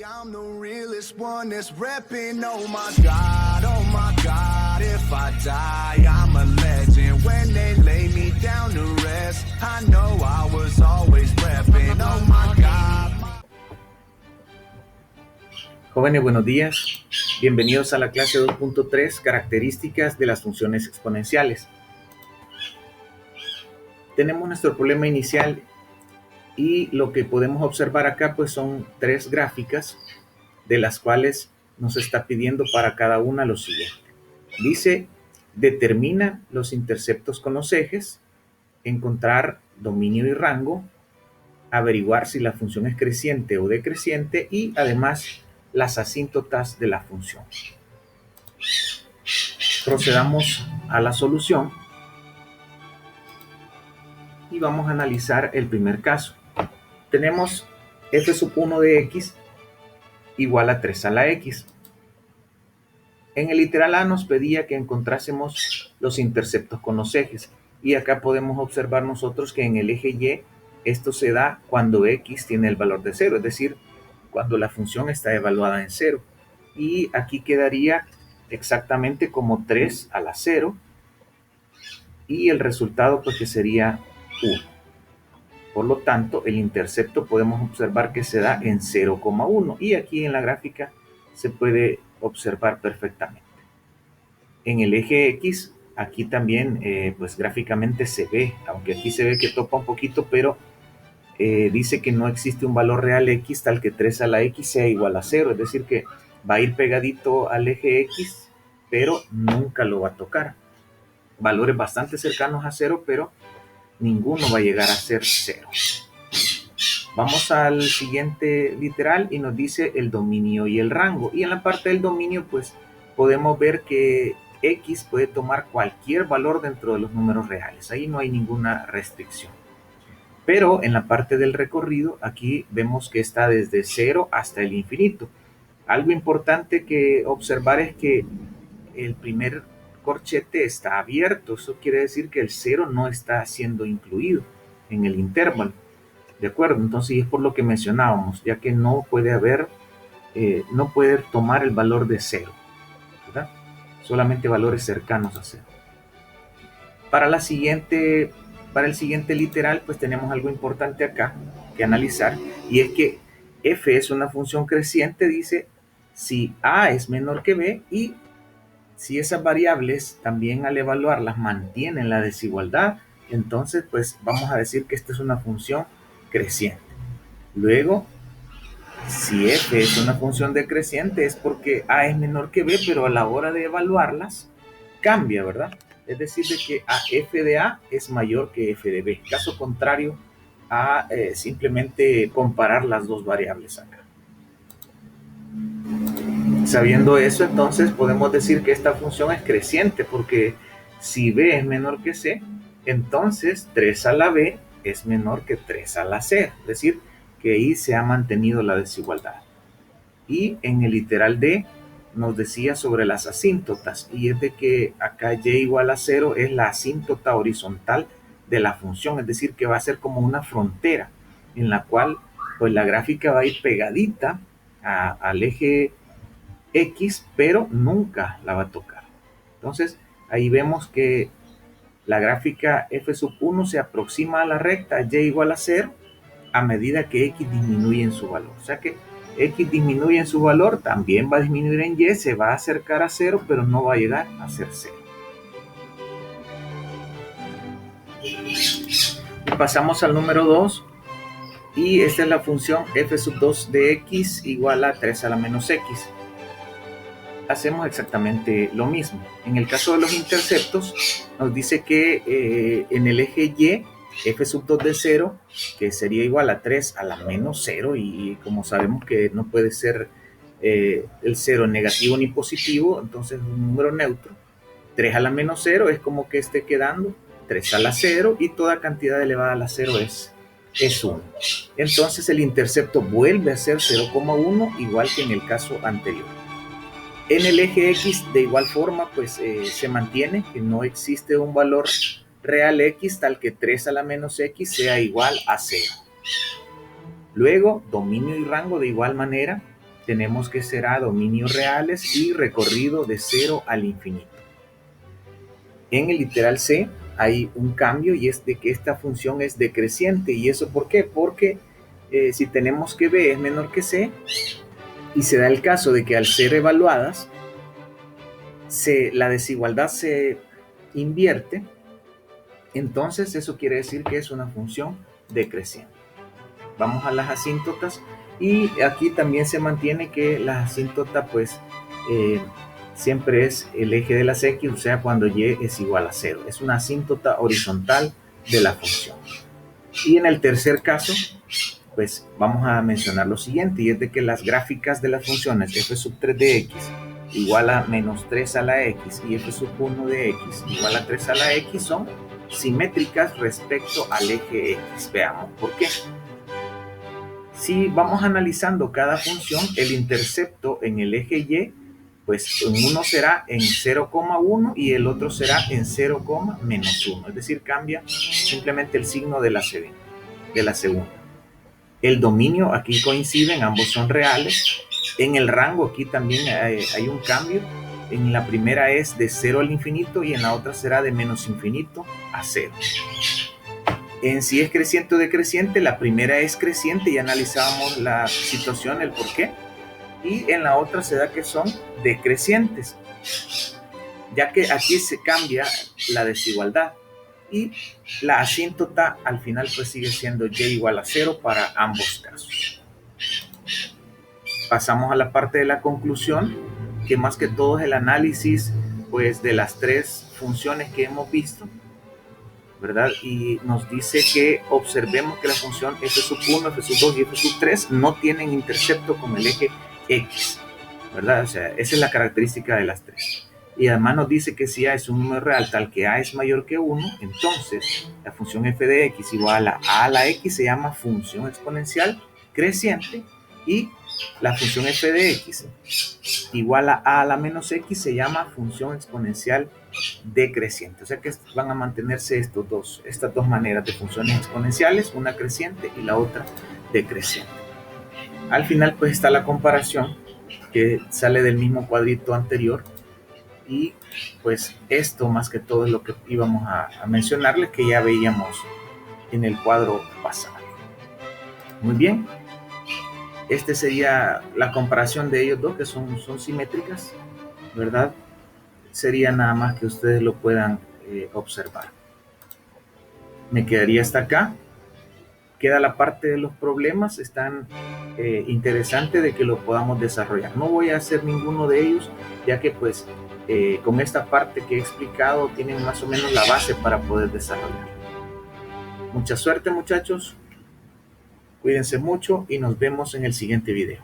I'm the realest one that's repping. Oh my God, if I die, I'm a legend. When they lay me down to rest, I know I was always repping. Oh my God. Jóvenes, buenos días. Bienvenidos a la clase 2.3, características de las funciones exponenciales. Tenemos nuestro problema inicial y lo que podemos observar acá pues son tres gráficas de las cuales nos está pidiendo para cada una lo siguiente. Dice, determina los interceptos con los ejes, encontrar dominio y rango, averiguar si la función es creciente o decreciente y además las asíntotas de la función. Procedamos a la solución y vamos a analizar el primer caso. Tenemos f1 de x igual a 3 a la x. En el literal A nos pedía que encontrásemos los interceptos con los ejes. Y acá podemos observar nosotros que en el eje Y esto se da cuando x tiene el valor de 0, es decir, cuando la función está evaluada en 0. Y aquí quedaría exactamente como 3 a la 0. Y el resultado pues que sería 1. Por lo tanto, el intercepto podemos observar que se da en 0,1 y aquí en la gráfica se puede observar perfectamente. En el eje X, aquí también pues gráficamente se ve, aunque aquí se ve que topa un poquito, pero dice que no existe un valor real X tal que 3 a la X sea igual a 0, es decir que va a ir pegadito al eje X, pero nunca lo va a tocar. Valores bastante cercanos a 0, pero ninguno va a llegar a ser 0. Vamos al siguiente literal y nos dice el dominio y el rango. Y en la parte del dominio, pues podemos ver que x puede tomar cualquier valor dentro de los números reales. Ahí no hay ninguna restricción. Pero en la parte del recorrido, aquí vemos que está desde 0 hasta el infinito. Algo importante que observar es que el primer corchete está abierto. Eso quiere decir que el 0 no está siendo incluido en el intervalo. ¿De acuerdo? Entonces es por lo que mencionábamos, ya que no puede haber, no puede tomar el valor de 0, ¿verdad? Solamente valores cercanos a 0. Para el siguiente literal, pues tenemos algo importante acá que analizar, y es que f es una función creciente, dice, si a es menor que b y si esas variables también al evaluarlas mantienen la desigualdad, entonces pues vamos a decir que esta es una función creciente. Luego, si f es una función decreciente es porque a es menor que b, pero a la hora de evaluarlas cambia, ¿verdad? Es decir, de que f de a es mayor que f de b. Caso contrario a simplemente comparar las dos variables acá. Sabiendo eso, entonces podemos decir que esta función es creciente porque si b es menor que c, entonces 3 a la b es menor que 3 a la c, es decir, que ahí se ha mantenido la desigualdad. Y en el literal D nos decía sobre las asíntotas, y es de que acá y igual a 0 es la asíntota horizontal de la función, es decir, que va a ser como una frontera en la cual pues la gráfica va a ir pegadita al eje X, pero nunca la va a tocar. Entonces ahí vemos que la gráfica f1 se aproxima a la recta y igual a 0 a medida que x disminuye en su valor. O sea que x disminuye en su valor, también va a disminuir en y, se va a acercar a 0, pero no va a llegar a ser 0. Y pasamos al número 2, y esta es la función f2 de x igual a 3 a la menos x. Hacemos exactamente lo mismo. En el caso de los interceptos, nos dice que en el eje y, f2 de 0, que sería igual a 3 a la menos 0, y como sabemos que no puede ser el 0 negativo ni positivo, entonces es un número neutro. 3 a la menos 0 es como que esté quedando 3 a la 0, y toda cantidad elevada a la 0 es 1. Entonces el intercepto vuelve a ser 0,1, igual que en el caso anterior. En el eje X, de igual forma, pues se mantiene que no existe un valor real X tal que 3 a la menos X sea igual a 0. Luego, dominio y rango de igual manera. tenemos que será dominios reales y recorrido de 0 al infinito. En el literal C hay un cambio y es de que esta función es decreciente. ¿Y eso por qué? Porque si tenemos que B es menor que C y se da el caso de que al ser evaluadas la desigualdad se invierte, entonces eso quiere decir que es una función decreciente. Vamos a las asíntotas y aquí también se mantiene que la asíntota pues siempre es el eje de las X, o sea cuando Y es igual a 0. Es una asíntota horizontal de la función. Y en el tercer caso pues vamos a mencionar lo siguiente, y es de que las gráficas de las funciones f sub 3 de x igual a menos 3 a la x y f sub 1 de x igual a 3 a la x son simétricas respecto al eje x. Veamos por qué. Si vamos analizando cada función, el intercepto en el eje y, pues en uno será en 0,1 y el otro será en 0, menos 1. Es decir, cambia simplemente el signo de la segunda. El dominio aquí coinciden, ambos son reales. En el rango aquí también hay un cambio. En la primera es de 0 al infinito y en la otra será de menos infinito a 0. En si es creciente o decreciente, la primera es creciente y analizábamos la situación, el por qué. Y en la otra se da que son decrecientes, ya que aquí se cambia la desigualdad. Y la asíntota al final pues sigue siendo y igual a 0 para ambos casos. Pasamos a la parte de la conclusión, que más que todo es el análisis pues de las tres funciones que hemos visto, ¿verdad? Y nos dice que observemos que la función f sub 1, f sub 2 y f sub 3 no tienen intercepto con el eje x, ¿verdad? O sea, esa es la característica de las tres. Y además nos dice que si A es un número real tal que A es mayor que 1, entonces la función f de x igual a la x se llama función exponencial creciente y la función f de x igual a la menos x se llama función exponencial decreciente. O sea que van a mantenerse estas dos maneras de funciones exponenciales, una creciente y la otra decreciente. Al final pues está la comparación que sale del mismo cuadrito anterior. Y pues esto más que todo es lo que íbamos a mencionarles, que ya veíamos en el cuadro pasado. Muy bien, este sería la comparación de ellos dos, que son simétricas, ¿verdad? Sería nada más que ustedes lo puedan observar. Me quedaría hasta acá. Queda la parte de los problemas, están interesantes de que lo podamos desarrollar. No voy a hacer ninguno de ellos, ya que pues con esta parte que he explicado tienen más o menos la base para poder desarrollar. Mucha suerte, muchachos, cuídense mucho y nos vemos en el siguiente video.